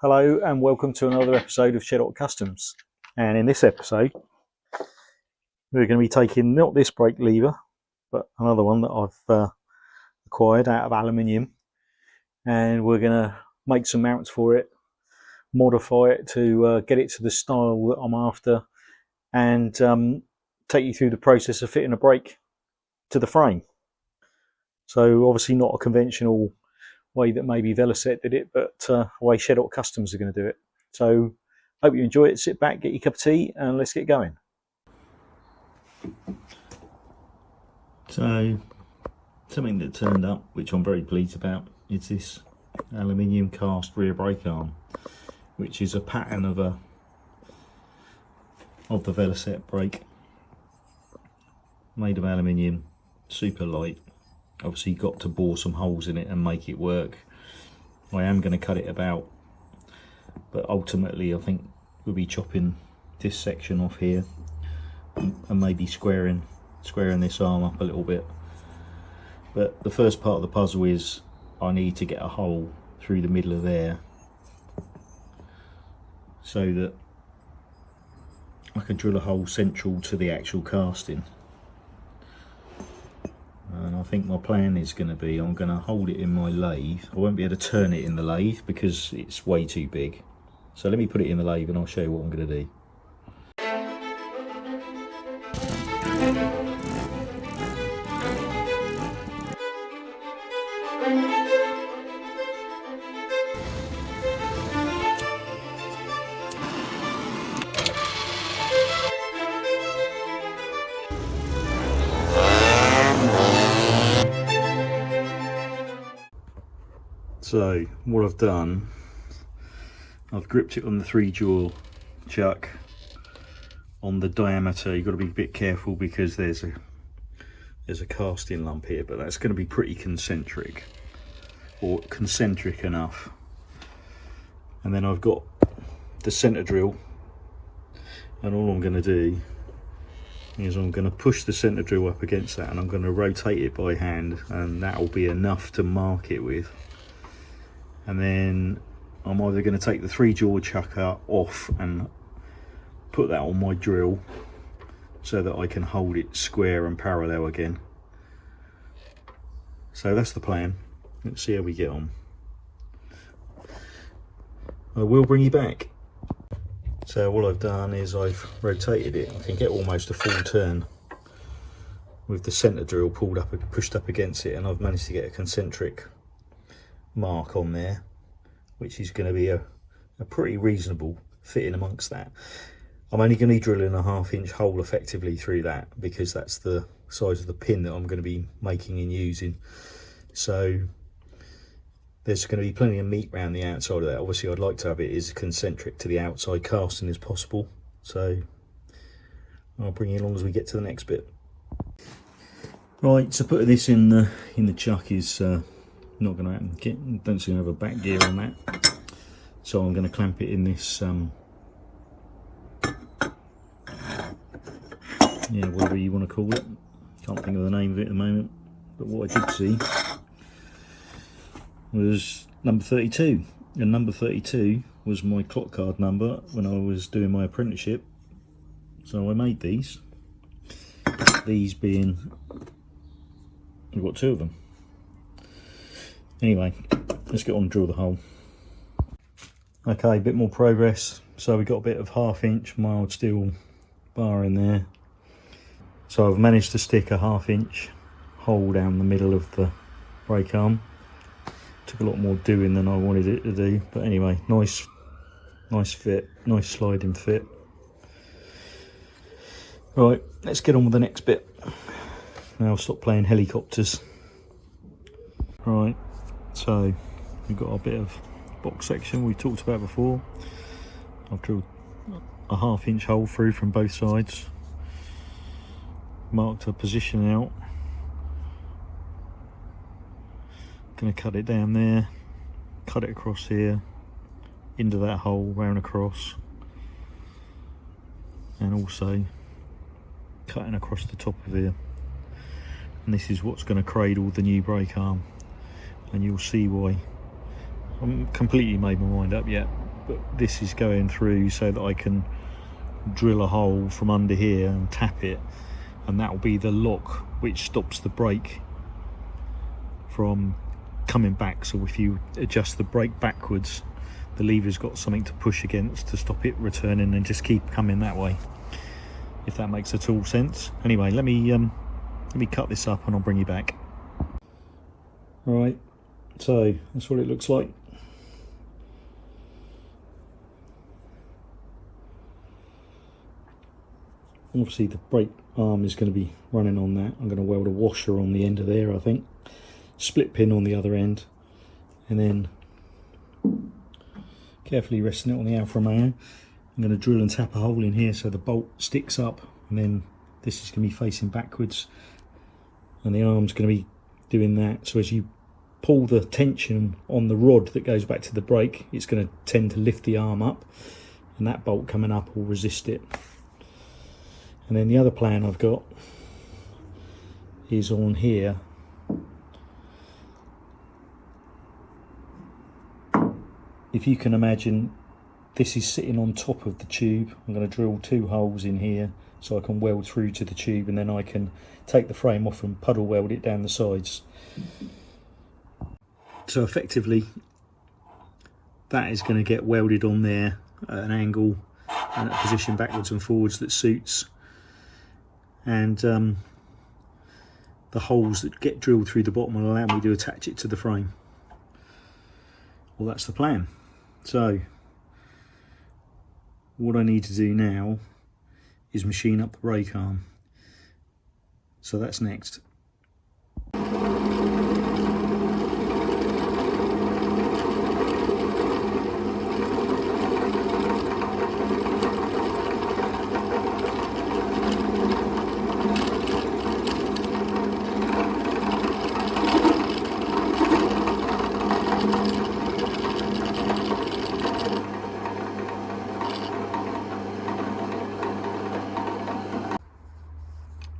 Hello and welcome to another episode of Shedlock Customs. And in this episode we're going to be taking not this brake lever but another one that I've acquired out of aluminium, and we're going to make some mounts for it, modify it to get it to the style that I'm after, and take you through the process of fitting a brake to the frame. So obviously not a conventional way that maybe Velocette did it, but the way Shedlock Customs are going to do it. So hope you enjoy it. Sit back, get your cup of tea, and let's get going. So something that turned up, which I'm very pleased about, is this aluminium cast rear brake arm, which is a pattern of the Velocette brake, made of aluminium, super light. Obviously got to bore some holes in it and make it work. I am going to cut it about, but ultimately I think we'll be chopping this section off here and maybe squaring this arm up a little bit. But the first part of the puzzle is I need to get a hole through the middle of there so that I can drill a hole central to the actual casting. And I think my plan is going to be, I'm going to hold it in my lathe. I won't be able to turn it in the lathe because it's way too big. So let me put it in the lathe and I'll show you what I'm going to do. So what I've done, I've gripped it on the 3-jaw chuck on the diameter. You've got to be a bit careful because there's a casting lump here, but that's going to be pretty concentric, or concentric enough. And then I've got the center drill, and all I'm going to do is I'm going to push the center drill up against that, and I'm going to rotate it by hand, and that will be enough to mark it with. And then I'm either going to take the 3-jaw chucker off and put that on my drill so that I can hold it square and parallel again. So that's the plan. Let's see how we get on. I will bring you back. So all I've done is I've rotated it. I can get almost a full turn with the centre drill pulled up, pushed up against it, and I've managed to get a concentric mark on there, which is going to be a pretty reasonable fitting amongst that. I'm only going to be drilling a 1/2-inch hole effectively through that because that's the size of the pin that I'm going to be making and using. So there's going to be plenty of meat around the outside of that. Obviously I'd like to have it as concentric to the outside casting as possible, so I'll bring you along as we get to the next bit. Right, so putting this in the chuck is not going to happen. Don't seem to have a back gear on that, so I'm going to clamp it in this yeah, whatever you want to call it, can't think of the name of it at the moment, but what I did see was number 32, and number 32 was my clock card number when I was doing my apprenticeship, so I made these being, we've got 2 of them. Anyway, let's get on and drill the hole. Okay, a bit more progress. So we've got a bit of 1/2-inch mild steel bar in there. So I've managed to stick a 1/2-inch hole down the middle of the brake arm. Took a lot more doing than I wanted it to do, but anyway, nice fit, nice sliding fit. Right, let's get on with the next bit. Now I'll stop playing helicopters. Right. So we've got a bit of box section we talked about before. I've drilled a 1/2-inch hole through from both sides, marked a position out, going to cut it down there, cut it across here into that hole, round across, and also cutting across the top of here. And this is what's going to cradle the new brake arm, and you'll see why haven't completely made my mind up yet, but this is going through so that I can drill a hole from under here and tap it, and that will be the lock which stops the brake from coming back. So if you adjust the brake backwards, the lever's got something to push against to stop it returning and just keep coming that way, if that makes at all sense. Anyway, let me cut this up and I'll bring you back. Alright, so that's what it looks like. Obviously the brake arm is going to be running on that. I'm going to weld a washer on the end of there, I think. Split pin on the other end, and then carefully resting it on the Alfa Romeo. I'm going to drill and tap a hole in here so the bolt sticks up, and then this is going to be facing backwards and the arm's going to be doing that. So as you pull the tension on the rod that goes back to the brake, it's going to tend to lift the arm up, and that bolt coming up will resist it. And then the other plan I've got is on here. If you can imagine, this is sitting on top of the tube. I'm going to drill 2 holes in here so I can weld through to the tube, and then I can take the frame off and puddle weld it down the sides. So effectively that is going to get welded on there at an angle and at a position backwards and forwards that suits. And the holes that get drilled through the bottom will allow me to attach it to the frame. Well, that's the plan. So what I need to do now is machine up the brake arm. So that's next.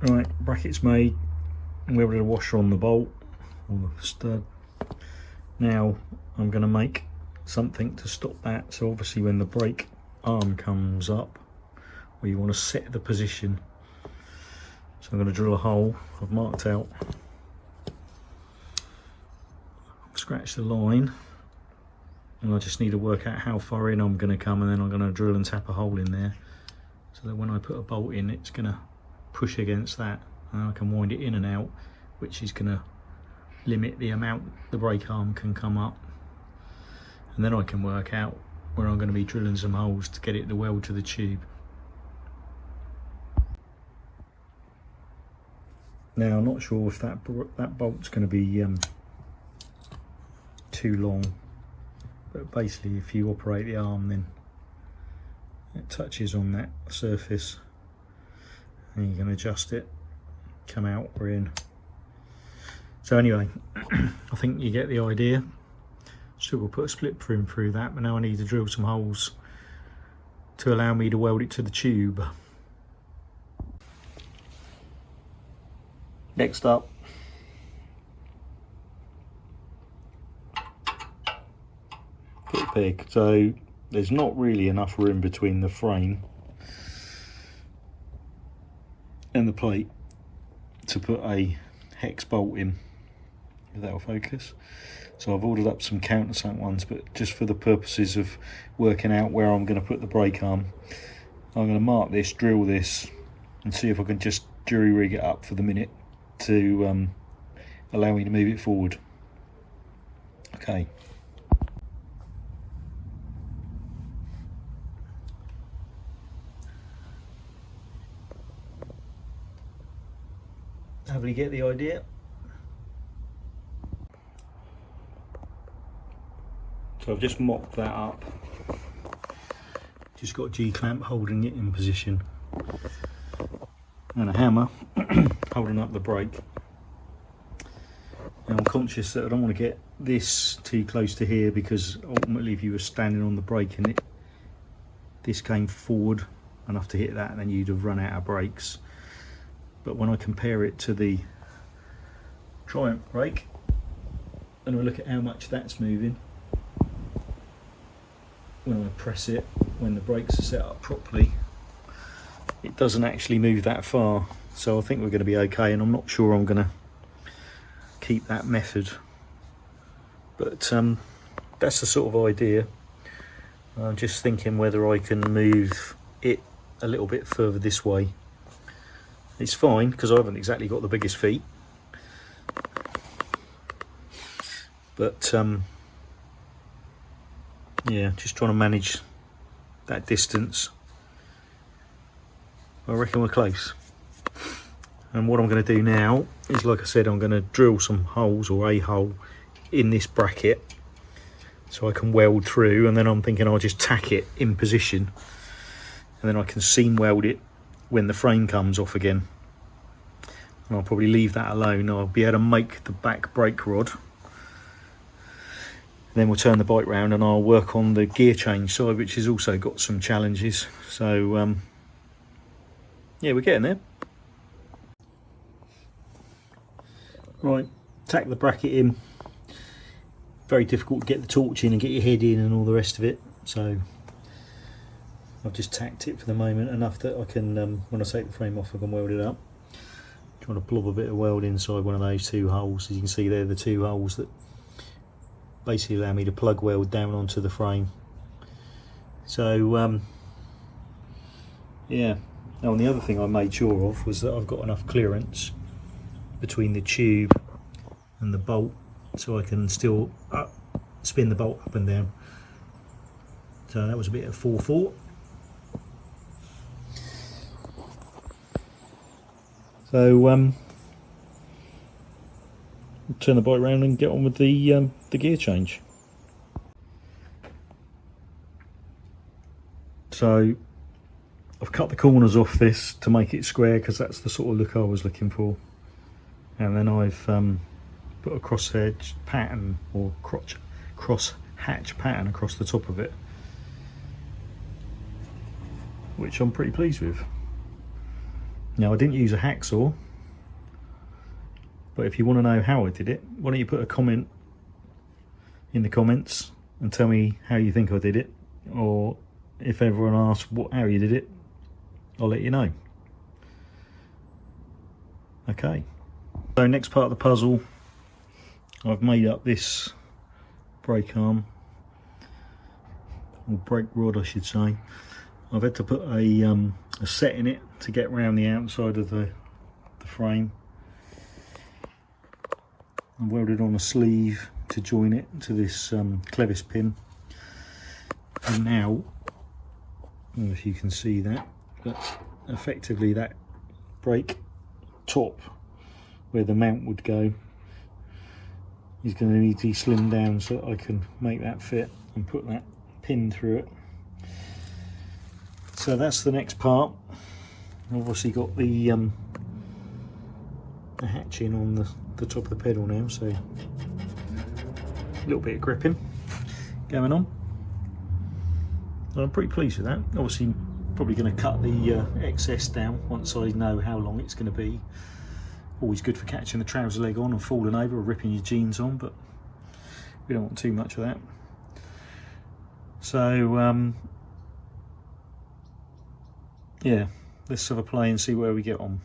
Right, brackets made, and welded a washer on the bolt or the stud. Now I'm going to make something to stop that. So obviously when the brake arm comes up, where you want to set the position, so I'm going to drill a hole I've marked out, scratch the line, and I just need to work out how far in I'm going to come, and then I'm going to drill and tap a hole in there so that when I put a bolt in, it's going to push against that, and I can wind it in and out, which is going to limit the amount the brake arm can come up, and then I can work out where I'm going to be drilling some holes to get it to weld to the tube. Now I'm not sure if that bolt's going to be too long, but basically if you operate the arm, then it touches on that surface and you can adjust it, come out, we're in. So anyway, I think you get the idea. Still will put a split pin through that, but now I need to drill some holes to allow me to weld it to the tube. Next up, foot peg. So there's not really enough room between the frame and the plate to put a hex bolt in, if that will focus. So I've ordered up some countersunk ones, but just for the purposes of working out where I'm going to put the brake arm, I'm going to mark this, drill this, and see if I can just jury rig it up for the minute to allow me to move it forward. Okay. Hopefully get the idea. So I've just mocked that up. Just got a G-clamp holding it in position, and a hammer holding up the brake. Now I'm conscious that I don't want to get this too close to here, because ultimately if you were standing on the brake and this came forward enough to hit that, then you'd have run out of brakes. But when I compare it to the Triumph brake, and we look at how much that's moving, when I press it, when the brakes are set up properly, it doesn't actually move that far. So I think we're going to be okay, and I'm not sure I'm going to keep that method. But that's the sort of idea. I'm just thinking whether I can move it a little bit further this way. It's fine because I haven't exactly got the biggest feet. But yeah, just trying to manage that distance. I reckon we're close. And what I'm going to do now is, like I said, I'm going to drill some holes, or a hole, in this bracket so I can weld through, and then I'm thinking I'll just tack it in position, and then I can seam weld it when the frame comes off again. And I'll probably leave that alone. I'll be able to make the back brake rod. Then we'll turn the bike round and I'll work on the gear change side, which has also got some challenges. So yeah, we're getting there. Right, tack the bracket in. Very difficult to get the torch in and get your head in and all the rest of it. So I've just tacked it for the moment, enough that I can, when I take the frame off, I can weld it up. Trying to blob a bit of weld inside one of those two holes. As you can see, they're the two holes that basically allow me to plug weld down onto the frame. So yeah. Oh, and the other thing I made sure of was that I've got enough clearance between the tube and the bolt, so I can still spin the bolt up and down. So that was a bit of forethought. So turn the bike around and get on with the gear change. So I've cut the corners off this to make it square, because that's the sort of look I was looking for. And then I've put a cross-hatch pattern, or cross-hatch pattern across the top of it, which I'm pretty pleased with. Now, I didn't use a hacksaw, but if you want to know how I did it, why don't you put a comment in the comments and tell me how you think I did it, or if everyone asks how you did it, I'll let you know. Okay, so next part of the puzzle, I've made up this brake arm, or brake rod I should say. I've had to put a set in it to get around the outside of the frame. I've welded on a sleeve to join it to this clevis pin. And now, I don't know if you can see that, but effectively that brake top where the mount would go is going to need to be slimmed down so that I can make that fit and put that pin through it. So that's the next part. I've obviously got the hatching on the top of the pedal now, so a little bit of gripping going on. And I'm pretty pleased with that. Obviously probably going to cut the excess down once I know how long it's going to be. Always good for catching the trouser leg on and falling over, or ripping your jeans on, but we don't want too much of that. So yeah, let's have a play and see where we get on.